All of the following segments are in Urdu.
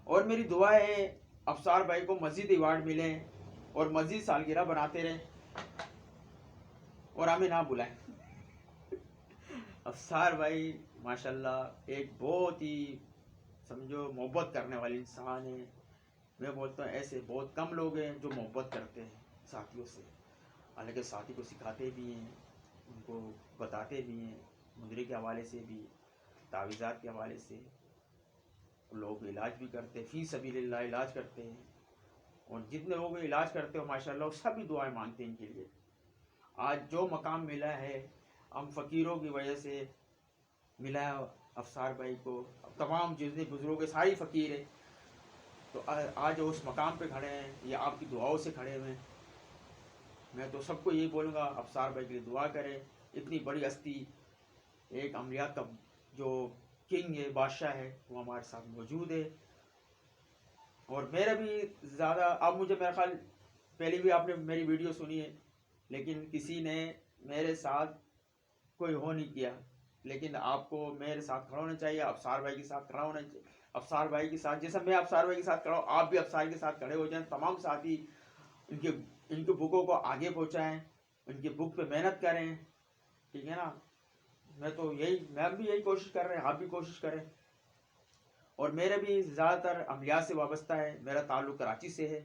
اور میری دعا ہے افسار بھائی کو مزید ایوارڈ ملیں اور مزید سالگرہ بناتے رہیں اور ہمیں نہ بلائیں. افسار بھائی ماشاءاللہ ایک بہت ہی سمجھو محبت کرنے والے انسان ہیں. میں بولتا ہوں ایسے بہت کم لوگ ہیں جو محبت کرتے ہیں ساتھیوں سے. حالانکہ ساتھی کو سکھاتے بھی ہیں, ان کو بتاتے بھی ہیں, مدرے کے حوالے سے بھی, تعویذات کے حوالے سے. لوگ علاج بھی کرتے ہیں, فی سبیل اللہ علاج کرتے ہیں. اور جتنے لوگ علاج کرتے ہو ماشاءاللہ سبھی دعائیں مانگتے ہیں ان کے لیے. آج جو مقام ملا ہے ہم فقیروں کی وجہ سے ملا ہے افسار بھائی کو. تمام جتنے بزرگ ساری فقیر ہیں, تو آج اس مقام پہ کھڑے ہیں, یہ آپ کی دعاؤں سے کھڑے ہوئے ہیں. میں تو سب کو یہی بولوں گا افسار بھائی کے لیے دعا کریں. اتنی بڑی ہستی, ایک عملیات کا جو کنگ ہے, بادشاہ ہے, وہ ہمارے ساتھ موجود ہے. اور میرا بھی زیادہ, اب مجھے میرا خیال پہلے بھی آپ نے میری ویڈیو سنی ہے, لیکن کسی نے میرے ساتھ کوئی ہو نہیں کیا. لیکن آپ کو میرے ساتھ کھڑا ہونا چاہیے, افسار بھائی کے ساتھ کھڑا ہونا چاہیے. افسار بھائی کے ساتھ جیسا میں افسار بھائی کے ساتھ کھڑا ہوں, آپ بھی افسار کے ساتھ کھڑے ہو جائیں. تمام ساتھی ان کے بکوں کو آگے پہنچائیں, ان کی بک پہ محنت کریں. ٹھیک ہے نا. میں بھی یہی کوشش کر رہے ہیں, آپ بھی کوشش کریں. اور میرے بھی زیادہ تر عملیات سے وابستہ ہے, میرا تعلق کراچی سے ہے.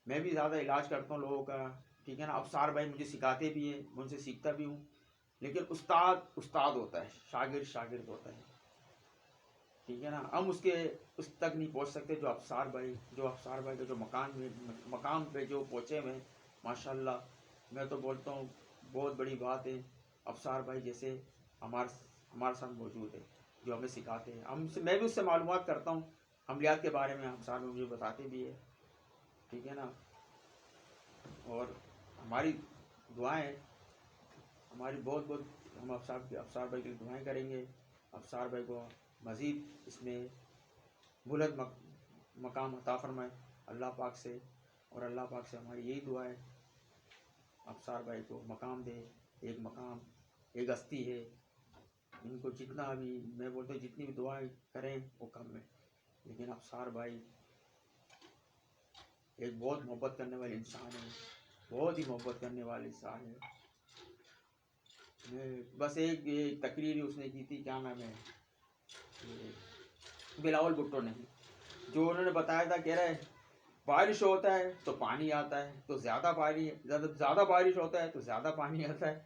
میں بھی زیادہ علاج کرتا ہوں لوگوں کا. ٹھیک ہے نا. افسار بھائی مجھے سکھاتے بھی ہیں, میں ان سے سیکھتا بھی ہوں. لیکن استاد استاد ہوتا ہے, شاگرد شاگرد ہوتا ہے. ٹھیک ہے نا. ہم اس تک نہیں پہنچ سکتے جو افسار بھائی کا جو مقام پہ جو پہنچے ہوئے ہیں ماشاءاللہ. میں تو بولتا ہوں بہت بڑی بات ہے افسار بھائی جیسے ہمارے ساتھ موجود ہے, جو ہمیں سکھاتے ہیں. میں بھی اس سے معلومات کرتا ہوں عملیات کے بارے میں, افسار بھائی مجھے بتاتے بھی ہے. ٹھیک ہے نا. اور ہماری دعائیں ہماری بہت بہت, ہم افسار بھائی کے لیے دعائیں کریں گے. افسار بھائی کو مزید اس میں بلند مقام عطا فرمائے اللہ پاک سے. اور اللہ پاک سے ہماری یہی دعا ہے افسار بھائی کو مقام دے. ایک مقام, ایک ہستی ہے. ان کو جتنا بھی میں بولتا ہوں جتنی بھی دعائیں کریں وہ کم ہے. لیکن افسار بھائی ایک بہت محبت کرنے والے انسان ہے, بہت ہی محبت کرنے والے انسان ہے. بس ایک تقریر اس نے کی تھی, کیا نام ہے, بلاول بھٹو نے, جو انہوں نے بتایا تھا, کہہ رہے بارش ہوتا ہے تو پانی آتا ہے, تو زیادہ بارش ہوتا ہے تو زیادہ پانی آتا ہے.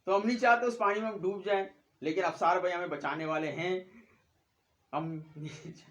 تو ہم نہیں چاہتے اس پانی میں ہم ڈوب جائیں, لیکن افسار بھائی ہمیں بچانے والے ہیں. ہم